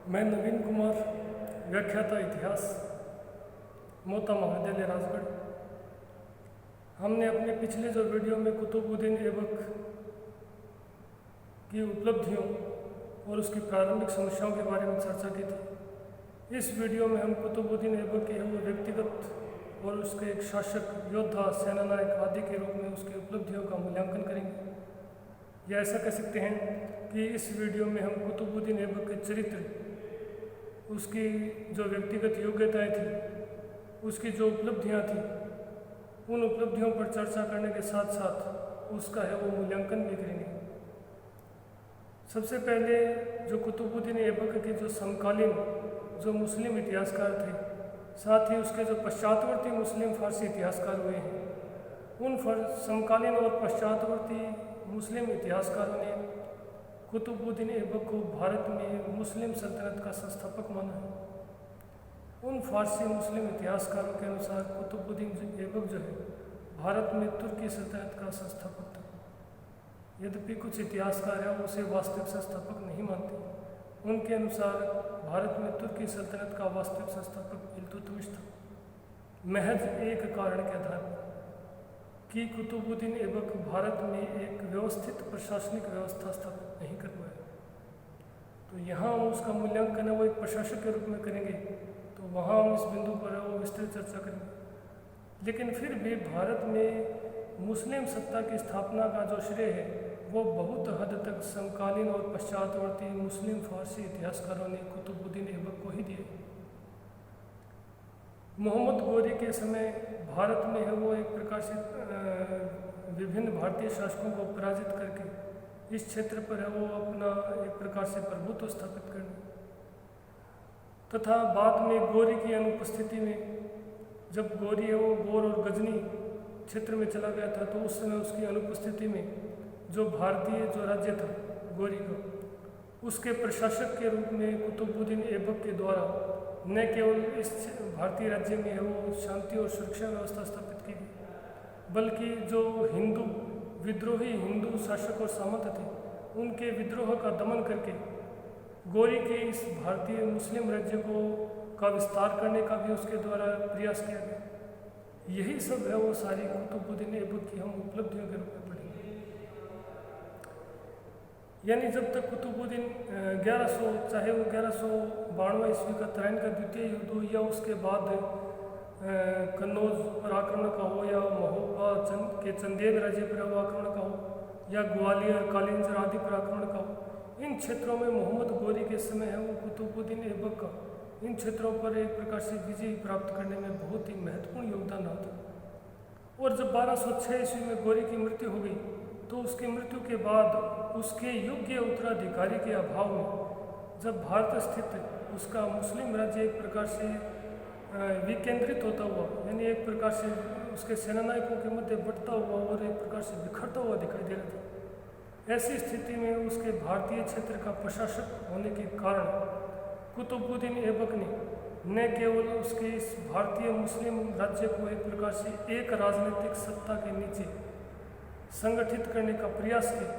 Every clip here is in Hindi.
मैं नवीन कुमार, व्याख्याता इतिहास, मोता महाविद्यालय राजगढ़। हमने अपने पिछले जो वीडियो में कुतुबुद्दीन ऐबक की उपलब्धियों और उसकी प्रारंभिक समस्याओं के बारे में चर्चा की थी। इस वीडियो में हम कुतुबुद्दीन ऐबक के वो व्यक्तिगत और उसके एक शासक, योद्धा, सेनानायक आदि के रूप में उसकी उपलब्धियों का मूल्यांकन करेंगे। या ऐसा कह सकते हैं कि इस वीडियो में हम कुतुबुद्दीन ऐबक के चरित्र, उसकी जो व्यक्तिगत योग्यताएं थी, उसकी जो उपलब्धियां थी, उन उपलब्धियों पर चर्चा करने के साथ साथ उसका है वो मूल्यांकन भी करेंगे। सबसे पहले जो कुतुबुद्दीन ऐबक के जो समकालीन जो मुस्लिम इतिहासकार थे, साथ ही उसके जो पश्चातवर्ती मुस्लिम फारसी इतिहासकार हुए हैं, उन समकालीन और पश्चातवर्ती मुस्लिम इतिहासकारों ने कुतुबुद्दीन ऐबक को भारत में मुस्लिम सल्तनत का संस्थापक माना है। उन फारसी मुस्लिम इतिहासकारों के अनुसार कुतुबुद्दीन ऐबक जो है भारत में तुर्की सल्तनत का संस्थापक था। यद्यपि कुछ इतिहासकार हैं उसे वास्तविक संस्थापक नहीं मानते। उनके अनुसार भारत में तुर्की सल्तनत का वास्तविक संस्थापक इल्तुतमिश था, महज एक कारण के आधार पर कि कुतुबुद्दीन ऐबक भारत में एक व्यवस्थित प्रशासनिक व्यवस्था स्थापित नहीं कर पाया। तो यहाँ हम उसका मूल्यांकन है वो एक प्रशासक के रूप में करेंगे, तो वहाँ हम इस बिंदु पर वो विस्तृत चर्चा करेंगे। लेकिन फिर भी भारत में मुस्लिम सत्ता की स्थापना का जो श्रेय है वो बहुत हद तक समकालीन और पश्चातवर्ती मुस्लिम फारसी इतिहासकारों ने कुतुबुद्दीन ऐबक को ही दिए। मोहम्मद गोरी के समय भारत में है वो एक प्रकार से विभिन्न भारतीय शासकों को पराजित करके इस क्षेत्र पर है वो अपना एक प्रकार से प्रभुत्व स्थापित करना, तथा बाद में गोरी की अनुपस्थिति में जब गोरी है वो गोर और गजनी क्षेत्र में चला गया था, तो उस समय उसकी अनुपस्थिति में जो भारतीय जो राज्य था गोरी का, उसके प्रशासक के रूप में कुतुबुद्दीन ऐबक के द्वारा न केवल इस भारतीय राज्य में है वो शांति और सुरक्षा व्यवस्था स्थापित की गई, बल्कि जो हिंदू विद्रोही हिंदू शासक और सामंत थे, उनके विद्रोह का दमन करके गोरी के इस भारतीय मुस्लिम राज्य को का विस्तार करने का भी उसके द्वारा प्रयास किया गया। यही सब है वो सारी कुतुबुद्दीन ऐबक की हम उपलब्धियों के रूप में पढ़ेंगे। यानी जब तक कुतुबुद्दीन 1100 चाहे वो 1192 ईस्वी का तराइन का द्वितीय युद्ध हो, या उसके बाद कन्नौज पर आक्रमण का हो, या महोबा के चंदेल राज्य पर आक्रमण का हो, या ग्वालियर कालिंजर आदि पर आक्रमण का हो, इन क्षेत्रों में मोहम्मद गोरी के समय है वो कुतुबुद्दीन ऐबक का इन क्षेत्रों पर एक प्रकार से विजय प्राप्त करने में बहुत ही महत्वपूर्ण योगदान रहा था। और जब 1206 ईस्वी में गोरी की मृत्यु हो गई, तो उसकी मृत्यु के बाद उसके योग्य उत्तराधिकारी के अभाव में जब भारत स्थित उसका मुस्लिम राज्य एक प्रकार से विकेंद्रित होता हुआ, यानी एक प्रकार से उसके सेनानायकों के मध्य बढ़ता हुआ और एक प्रकार से बिखरता हुआ दिखाई दे रहा था। ऐसी स्थिति में उसके भारतीय क्षेत्र का प्रशासक होने के कारण कुतुबुद्दीन ऐबक ने न केवल उसके इस भारतीय मुस्लिम राज्य को एक प्रकार से एक राजनीतिक सत्ता के नीचे संगठित करने का प्रयास किया,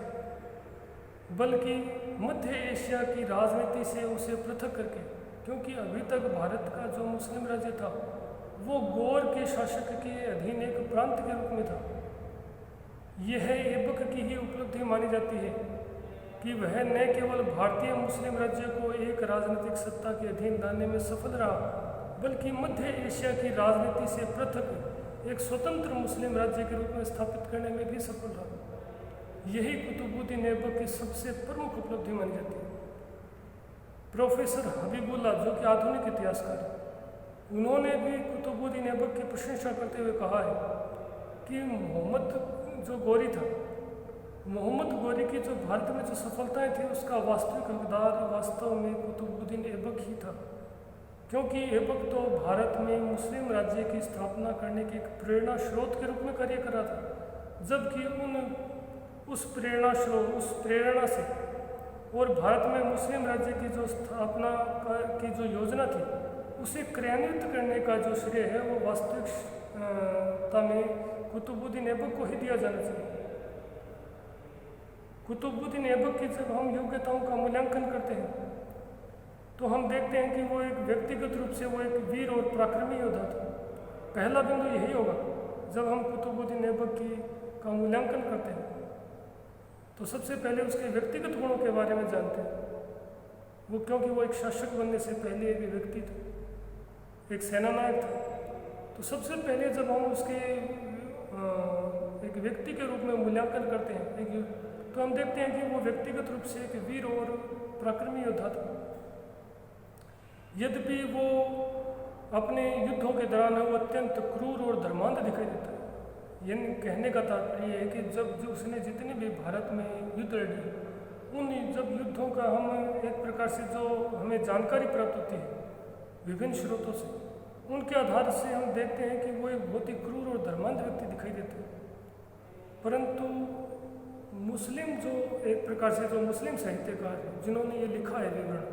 बल्कि मध्य एशिया की राजनीति से उसे पृथक करके, क्योंकि अभी तक भारत का जो मुस्लिम राज्य था वो गोर के शासक के अधीन एक प्रांत के रूप में था। यह ऐबक की ही उपलब्धि मानी जाती है कि वह न केवल भारतीय मुस्लिम राज्य को एक राजनीतिक सत्ता के अधीन लाने में सफल रहा, बल्कि मध्य एशिया की राजनीति से पृथक एक स्वतंत्र मुस्लिम राज्य के रूप में स्थापित करने में भी सफल रहा। यही कुतुबुद्दीन ऐबक की सबसे प्रमुख उपलब्धि मानी जाती है। प्रोफेसर हबीबुल्ला, जो कि आधुनिक इतिहासकार हैं, उन्होंने भी कुतुबुद्दीन ऐबक की प्रशंसा करते हुए कहा है कि मोहम्मद जो गोरी था, मोहम्मद गोरी की जो भारत में जो सफलताएं थी उसका वास्तविक हकदार वास्तव में कुतुबुद्दीन ऐबक ही था, क्योंकि ऐबक तो भारत में मुस्लिम राज्य की स्थापना करने के एक प्रेरणा स्रोत के रूप में कार्य कर रहा था, जबकि उस प्रेरणा से और भारत में मुस्लिम राज्य की जो स्थापना की जो योजना थी उसे क्रियान्वित करने का जो श्रेय है वो वास्तविकता में कुतुबुद्दीन ऐबक को ही दिया जाना चाहिए। कुतुबुद्दीन ऐबक की जब हम योग्यताओं का मूल्यांकन करते हैं तो हम देखते हैं कि वो एक व्यक्तिगत रूप से वो एक वीर और पराक्रमी योद्धा था। पहला बिंदु यही होगा जब हम कुतुबुद्दीन ऐबक का मूल्यांकन करते हैं, तो सबसे पहले उसके व्यक्तिगत गुणों के बारे में जानते हैं। वो क्योंकि वो एक शासक बनने से पहले एक व्यक्ति था, एक सेनानायक था। तो सबसे पहले जब हम उसके एक व्यक्ति के रूप में मूल्यांकन करते हैं तो हम देखते हैं कि वो व्यक्तिगत रूप से एक वीर और पराक्रमी योद्धा था। यद्यपि वो अपने युद्धों के दौरान वो अत्यंत क्रूर और धर्मांध दिखाई देता है। यानी कहने का तात्पर्य है कि जब उसने जितने भी भारत में युद्ध लड़े, उन जब युद्धों का हम एक प्रकार से जो हमें जानकारी प्राप्त होती है विभिन्न स्रोतों से, उनके आधार से हम देखते हैं कि वो एक बहुत ही क्रूर और धर्मांध व्यक्ति दिखाई देते हैं। परंतु मुस्लिम जो एक प्रकार से जो मुस्लिम साहित्यकार हैं जिन्होंने ये लिखा है विवरण,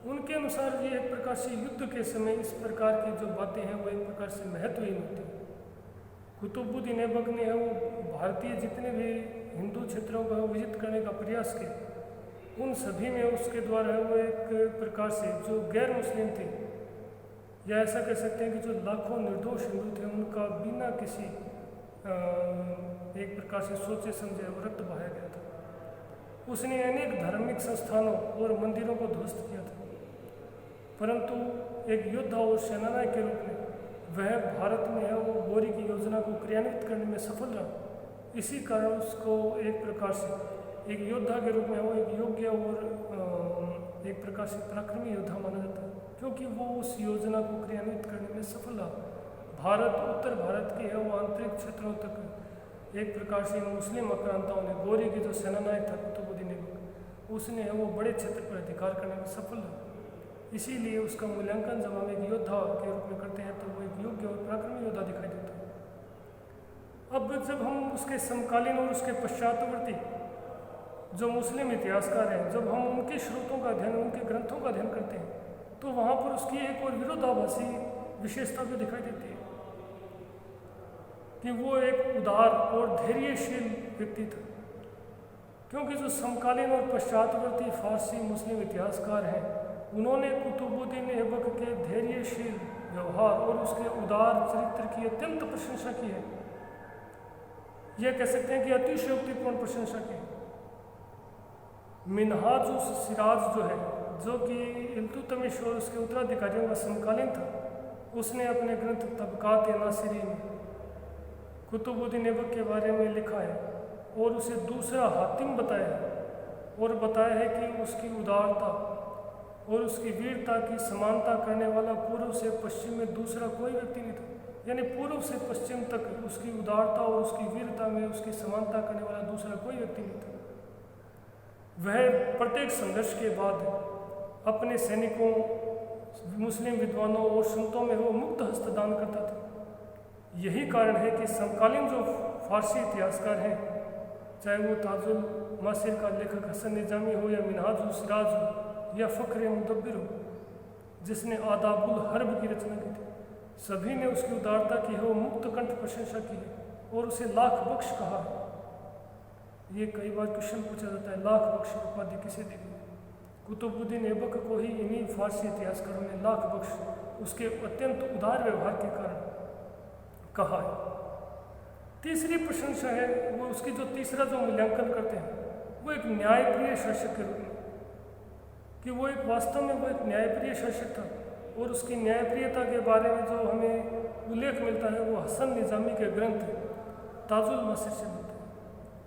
उनके अनुसार ये एक प्रकार से युद्ध के समय इस प्रकार की जो बातें हैं वो एक प्रकार से महत्वहीन होती हैं। कुतुबुद्दीन ऐबक ने वो भारतीय जितने भी हिंदू क्षेत्रों का विजित करने का प्रयास किया, उन सभी में उसके द्वारा वो एक प्रकार से जो गैर मुस्लिम थे, या ऐसा कह सकते हैं कि जो लाखों निर्दोष हिंदू थे, उनका बिना किसी एक प्रकार से सोचे समझे रक्त बहाया गया था। उसने अनेक धार्मिक संस्थानों और मंदिरों को ध्वस्त किया था। परंतु एक योद्धा और सेनानायक के रूप में वह भारत में है वो गोरी की योजना को क्रियान्वित करने में सफल रहा। इसी कारण उसको एक प्रकार से एक योद्धा के रूप में वो एक योग्य और एक प्रकार से पराक्रमी योद्धा माना जाता है, क्योंकि वो उस योजना को क्रियान्वित करने में सफल रहा। भारत उत्तर भारत के है वो आंतरिक क्षेत्रों तक एक प्रकार से मुस्लिम आक्रांताओं ने गोरी की जो सेनानायक था कुतुबुद्दीन ऐबक, उसने है वो बड़े क्षेत्र पर अधिकार करने में सफल रहा। इसीलिए उसका मूल्यांकन जब हम एक योद्धा के रूप में करते हैं तो वो एक योग्य और पराक्रमी योद्धा दिखाई देता है। अब जब हम उसके समकालीन और उसके पश्चातवर्ती जो मुस्लिम इतिहासकार हैं, जब हम उनके स्रोतों का अध्ययन, उनके ग्रंथों का अध्ययन करते हैं, तो वहाँ पर उसकी एक और विरोधाभासी विशेषता भी दिखाई देती है कि वो एक उदार और धैर्यशील व्यक्ति था। क्योंकि जो समकालीन और पश्चातवर्ती फारसी मुस्लिम इतिहासकार हैं, उन्होंने कुतुबुद्दीन ऐबक के धैर्यशील व्यवहार और उसके उदार चरित्र की अत्यंत प्रशंसा की है। यह कह सकते हैं कि अतिशयोक्तिपूर्ण प्रशंसा की है। मिनहाज उस सिराज जो है, जो कि इल्तुतमिश और उसके उत्तराधिकारियों का समकालीन था, उसने अपने ग्रंथ तबकात नासिरी में कुतुबुद्दीन ऐबक के बारे में लिखा है और उसे दूसरा हातिम बताया है, और बताया है कि उसकी उदारता और उसकी वीरता की समानता करने वाला पूर्व से पश्चिम में दूसरा कोई व्यक्ति नहीं था। यानी पूर्व से पश्चिम तक उसकी उदारता और उसकी वीरता में उसकी समानता करने वाला दूसरा कोई व्यक्ति नहीं था। वह प्रत्येक संघर्ष के बाद अपने सैनिकों, मुस्लिम विद्वानों और संतों में वो मुक्त हस्तदान करता था। यही कारण है कि समकालीन जो फारसी इतिहासकार हैं, चाहे वो ताजुल मासिर का लेखक हसन निजामी हो या मिनहाजुल सिराज हो या फ़ख्र मुदब्बिर हो, जिसने आदाबुल हर्ब की रचना की थी, सभी ने उसकी उदारता की है वो मुक्त कंठ प्रशंसा की है और उसे लाख बख्श कहा है। ये कई बार क्वेश्चन पूछा जाता है, लाख बख्श उपाधि किसे देगी? कुतुबुद्दीन ऐबक को ही इन्हीं फारसी इतिहासकारों ने लाख बख्श उसके अत्यंत उदार व्यवहार के कारण कहा है। तीसरी प्रशंसा है वो उसकी जो तीसरा जो मूल्यांकन करते हैं वो एक न्यायप्रिय शासक के रूप में, कि वो एक वास्तव में वो एक न्यायप्रिय शासक था। और उसकी न्यायप्रियता के बारे में जो हमें उल्लेख मिलता है वो हसन निजामी के ग्रंथ ताजुल मासिर से मिलता है।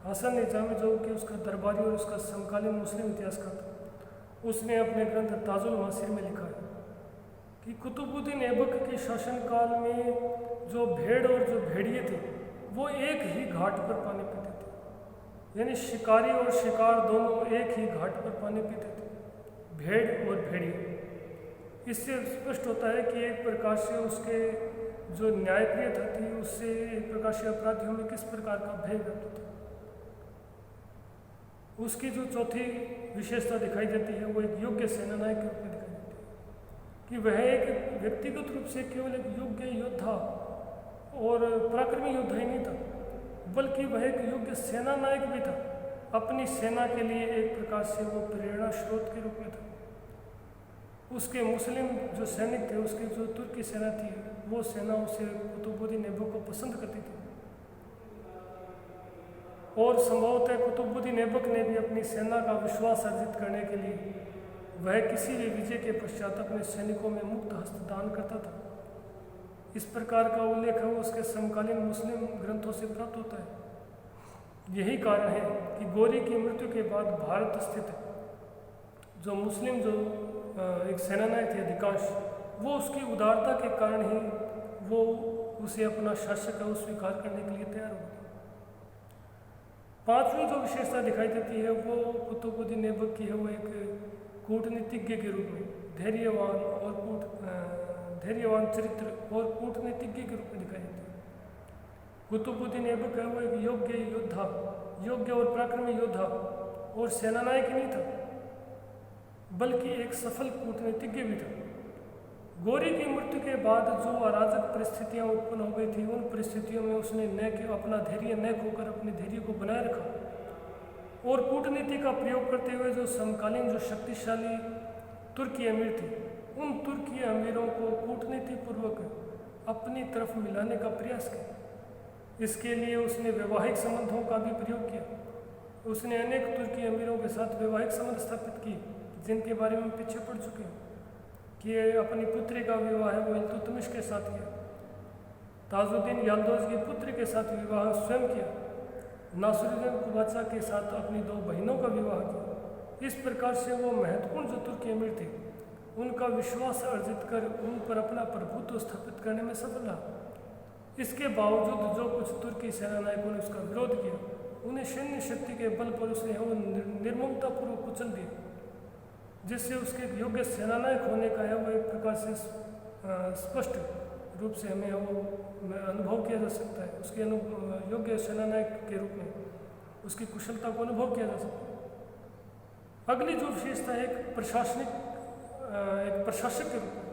हसन निजामी जो कि उसका दरबारी और उसका समकालीन मुस्लिम इतिहास का था, उसने अपने ग्रंथ ताजुल मासिर में लिखा है कि कुतुबुद्दीन ऐबक के शासनकाल में जो भेड़ और जो भेड़िए थे वो एक ही घाट पर पानी पीते थे। यानी शिकारी और शिकार दोनों एक ही घाट पर पानी पीते थे, भेड़ और भेड़िए। इससे स्पष्ट होता है कि एक प्रकार से उसके जो न्यायप्रियता थी उससे एक प्रकार से अपराधियों में किस प्रकार का भय व्यक्त होता है। उसकी जो चौथी विशेषता दिखाई देती है वो एक योग्य सेनानायक के रूप में दिखाई देती है कि वह एक व्यक्तिगत रूप से केवल एक योग्य योद्धा और पराक्रमी योद्धा ही नहीं था, बल्कि वह एक योग्य सेनानायक भी था। अपनी सेना के लिए एक प्रकार से वो प्रेरणा स्रोत के रूप में था। उसके मुस्लिम जो सैनिक थे, उसकी जो तुर्की सेना थी, वो सेना उसे कुतुबुद्दीन ऐबक को पसंद करती थी। और संभवतः कुतुबुद्दीन ऐबक ने भी अपनी सेना का विश्वास अर्जित करने के लिए वह किसी भी विजय के पश्चात अपने सैनिकों में मुक्त हस्त दान करता था। इस प्रकार का उल्लेख है उसके समकालीन मुस्लिम ग्रंथों से प्राप्त होता है। यही कारण है कि गौरी की मृत्यु के बाद भारत स्थित जो मुस्लिम जो एक सेनानायक थे अधिकांश, वो उसकी उदारता के कारण ही वो उसे अपना शासक स्वीकार करने के लिए तैयार हो गए। पांचवी जो विशेषता दिखाई देती है वो कुतुबुद्दीन ऐबक की है, वो एक कूटनीतिज्ञ के रूप में धैर्यवान चरित्र और कूटनीतिज्ञ के रूप में दिखाई देती है। कुतुबुद्दीन ऐबक है वो एक योग्य योद्धा, योग्य और पराक्रमी योद्धा और सेनानायक ही नहीं था, बल्कि एक सफल कूटनीतिज्ञ भी था। गौरी की मृत्यु के बाद जो अराजक परिस्थितियां उत्पन्न हो गई थी, उन परिस्थितियों में उसने अपना धैर्य न खोकर अपने धैर्य को बनाए रखा और कूटनीति का प्रयोग करते हुए जो समकालीन जो शक्तिशाली तुर्की अमीर थे, उन तुर्की अमीरों को कूटनीति पूर्वक अपनी तरफ मिलाने का प्रयास किया। इसके लिए उसने वैवाहिक संबंधों का भी प्रयोग किया। उसने अनेक तुर्की अमीरों के साथ वैवाहिक संबंध स्थापित किए, जिनके बारे में पीछे पड़ चुके हैं कि अपनी पुत्री का विवाह है वो इल्तुतमिश के साथ किया, ताजुद्दीन याल्दोज की पुत्री के साथ विवाह स्वयं किया, नासिरुद्दीन कुबाचा के साथ अपनी 2 बहनों का विवाह किया। इस प्रकार से वो महत्वपूर्ण जो तुर्की अमीर थे, उनका विश्वास अर्जित कर उन पर अपना प्रभुत्व स्थापित करने में सफल रहा। इसके बावजूद जो कुछ तुर्की सेनानायकों ने उसका विरोध किया, उन्हें सैन्य शक्ति के बल पर उसने वो निर्ममतापूर्वक कुचल दिया, जिससे उसके योग्य सेनानायक होने का है वो एक प्रकार से स्पष्ट रूप से हमें वो अनुभव किया जा सकता है। उसके योग्य सेनानायक के रूप में उसकी कुशलता को अनुभव किया जा सकता है। अगली जो विशेषता है एक प्रशासक के रूप में,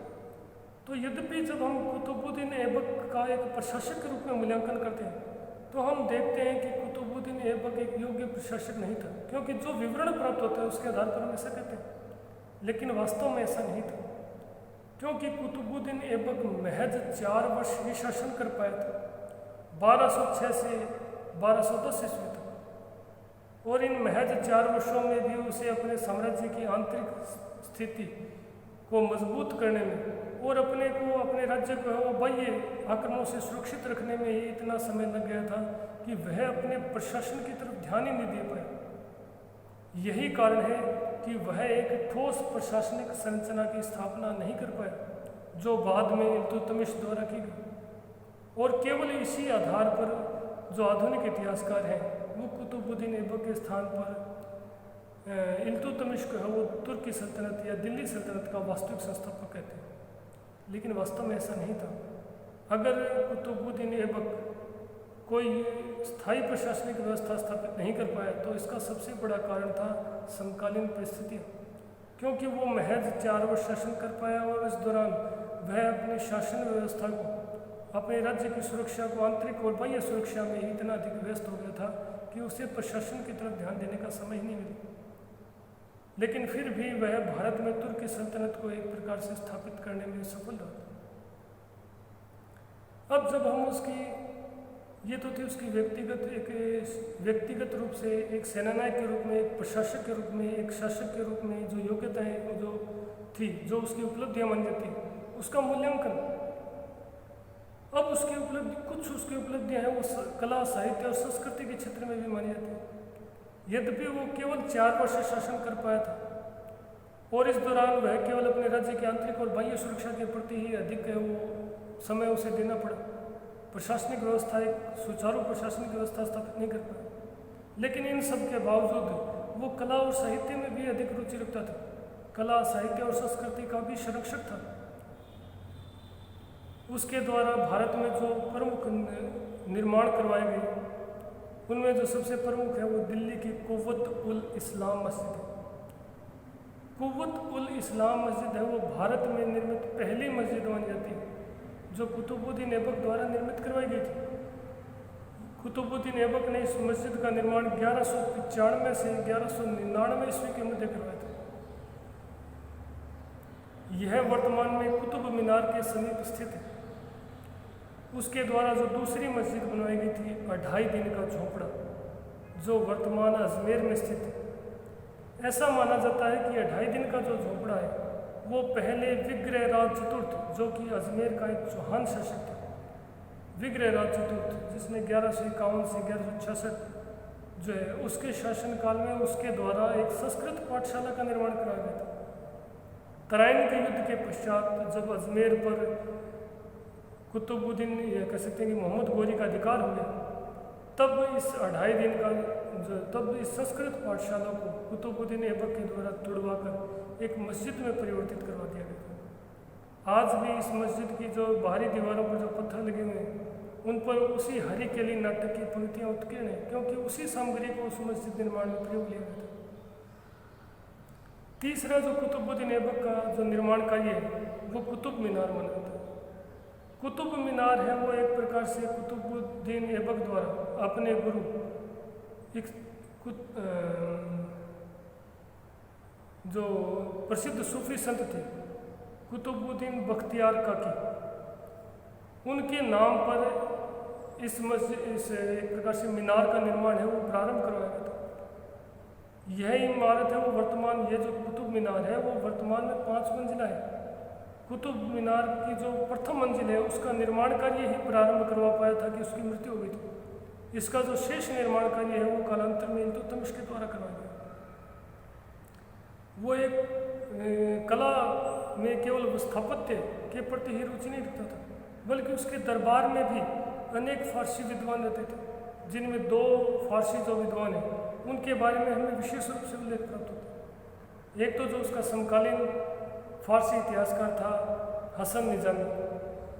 तो यद्यपि जब हम कुतुबुद्दीन ऐबक का एक प्रशासक के रूप में मूल्यांकन करते हैं, तो हम देखते हैं कि कुतुबुद्दीन ऐबक एक योग्य प्रशासक नहीं था, क्योंकि जो विवरण प्राप्त होता है उसके आधार पर हम ऐसा कहते हैं, लेकिन वास्तव में ऐसा नहीं था। क्योंकि कुतुबुद्दीन ऐबक महज 4 वर्ष ही शासन कर पाया था, 1206 से 1210 ईस्वी तक, और इन महज 4 वर्षों में भी उसे अपने साम्राज्य की आंतरिक स्थिति को मजबूत करने में और अपने राज्य को वो बाह्य आक्रमणों से सुरक्षित रखने में ही इतना समय लग गया था कि वह अपने प्रशासन की तरफ ध्यान ही नहीं दे पाए। यही कारण है कि वह एक ठोस प्रशासनिक संरचना की स्थापना नहीं कर पाया, जो बाद में इल्तुतमिश द्वारा की गई। और केवल इसी आधार पर जो आधुनिक इतिहासकार हैं वो कुतुबुद्दीन ऐबक के स्थान पर इल्तुतमिश को है वो तुर्की सल्तनत या दिल्ली सल्तनत का वास्तविक संस्थापक कहते हैं, लेकिन वास्तव में ऐसा नहीं था। अगर कुतुबुद्दीन ऐबक कोई स्थायी प्रशासनिक व्यवस्था स्थापित नहीं कर पाया, तो इसका सबसे बड़ा कारण था समकालीन परिस्थितियाँ, क्योंकि वो महज 4 वर्ष शासन कर पाया और इस दौरान वह अपनी शासन व्यवस्था को, अपने राज्य की सुरक्षा को, आंतरिक और बाह्य सुरक्षा में ही इतना अधिक व्यस्त हो गया था कि उसे प्रशासन की तरफ ध्यान देने का समय ही नहीं मिला। लेकिन फिर भी वह भारत में तुर्की सल्तनत को एक प्रकार से स्थापित करने में सफल रहा। अब जब हम ये तो थी उसकी व्यक्तिगत रूप से एक सेनानायक के रूप में, एक प्रशासक के रूप में, एक शासक के रूप में जो योग्यताएं जो थी, जो उसकी उपलब्धियां मानी जाती, उसका मूल्यांकन। अब कुछ उसकी उपलब्धियां हैं वो कला, साहित्य और संस्कृति के क्षेत्र में भी मानी जाती है। यद्यपि वो केवल 4 वर्ष शासन कर पाया था और इस दौरान वह केवल अपने राज्य की आंतरिक और बाह्य सुरक्षा के प्रति ही अधिक वो समय उसे देना पड़ा। प्रशासनिक व्यवस्था, एक सुचारू प्रशासनिक व्यवस्था स्थापित नहीं कर पाया। लेकिन इन सब के बावजूद वो कला और साहित्य में भी अधिक रुचि रखता था। कला, साहित्य और संस्कृति का भी संरक्षक था। उसके द्वारा भारत में जो प्रमुख निर्माण करवाए गए, उनमें जो सबसे प्रमुख है वो दिल्ली की कुव्वत-उल-इस्लाम मस्जिद है। कुव्वत-उल-इस्लाम मस्जिद है वो भारत में निर्मित पहली मस्जिद मानी जाती है, जो कुतुबुद्दीन ऐबक द्वारा निर्मित करवाई गई थी। कुतुबुद्दीन ऐबक ने इस मस्जिद का निर्माण 1195 से 1199 ईस्वी के मध्य करवाया था। यह वर्तमान में कुतुब मीनार के समीप स्थित है। उसके द्वारा जो दूसरी मस्जिद बनवाई गई थी 2.5 दिन का झोपड़ा, जो वर्तमान अजमेर में स्थित है। ऐसा माना जाता है कि 2.5 दिन का जो झोपड़ा है वो पहले विग्रहराज चतुर्थ, जो कि अजमेर का एक चौहान शासक था, विग्रहराज चतुर्थ, जिसने 1151 से 1166 जो है उसके शासनकाल में उसके द्वारा एक संस्कृत पाठशाला का निर्माण कराया गया था। तराइन के युद्ध के पश्चात जब अजमेर पर कुतुबुद्दीन या कह सकते हैं कि मोहम्मद गोरी का अधिकार हो गया, तब इस 2.5 दिन का तब इस संस्कृत पाठशाला को कुतुबुद्दीन ऐबक के द्वारा तुड़वाकर एक मस्जिद में परिवर्तित करवा दिया गया था। आज भी इस मस्जिद की जो बाहरी दीवारों पर जो पत्थर लगे हुए हैं उन पर उसी हरी केली नाटक की पंक्तियाँ उत्कीर्ण हैं, क्योंकि उसी सामग्री को उस मस्जिद निर्माण में प्रयोग लिया गया था। तीसरा जो कुतुबुद्दीन ऐबक का जो निर्माण कार्य है वो कुतुब मीनार बना था। कुतुब मीनार है वो एक प्रकार से कुतुबुद्दीन ऐबक द्वारा अपने गुरु जो प्रसिद्ध सूफी संत थे कुतुबुद्दीन बख्तियार काकी, उनके नाम पर इस एक प्रकार से मीनार का निर्माण है वो प्रारंभ करवाया गया था। यह इमारत है वो वर्तमान, ये जो कुतुब मीनार है वो वर्तमान में 5 मंजिला है। कुतुब मीनार की जो प्रथम मंजिल है उसका निर्माण कार्य ही प्रारंभ करवा पाया था कि उसकी मृत्यु हो गई थी। इसका जो शेष निर्माण कार्य है वो कालांतर में इल्तुतमिश के द्वारा करवाया गया। वो एक कला में केवल स्थापत्य के प्रति ही रुचि नहीं रखता था, बल्कि उसके दरबार में भी अनेक फारसी विद्वान रहते थे, जिनमें 2 फारसी जो विद्वान हैं उनके बारे में हमें विशेष रूप से उल्लेख प्राप्त होता है। एक तो जो उसका समकालीन फारसी इतिहासकार था हसन निजामी,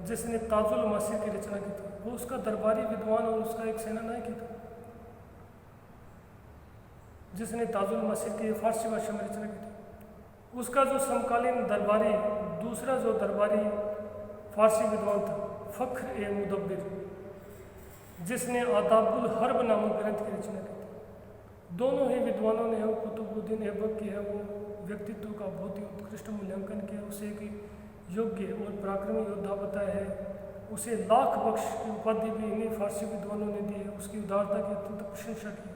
जिसने ताजुल मासिर की रचना की थी, वो उसका दरबारी विद्वान और उसका एक सेनानायक ही था, जिसने ताजुल मासिर की फारसी भाषा में रचना की थी। उसका जो समकालीन दरबारी दूसरा जो दरबारी फारसी विद्वान था फ़ख्र ए मुदब्बिर, जिसने आदाबुल हर्ब नामक ग्रंथ की रचना की थी। दोनों ही विद्वानों ने कुतुबुद्दीन ऐबक की है वो व्यक्तित्व का बहुत ही उत्कृष्ट मूल्यांकन किया, उसे एक योग्य और पराक्रमी योद्धा बताया है। उसे लाख बख्श की उपाधि भी इन्हीं फारसी विद्वानों ने दी है। उसकी उदारता की अत्यंत प्रशंसा की।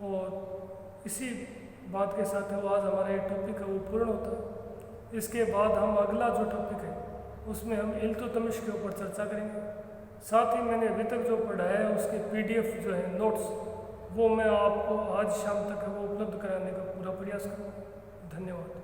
और इसी बात के साथ वो आज हमारा ये टॉपिक है वो पूर्ण होता है। इसके बाद हम अगला जो टॉपिक है उसमें हम इल्तुतमिश के ऊपर चर्चा करेंगे। साथ ही मैंने अभी तक जो पढ़ाया है उसके PDF जो है नोट्स, वो मैं आपको आज शाम तक वो उपलब्ध कराने का पूरा प्रयास करूँगा। धन्यवाद।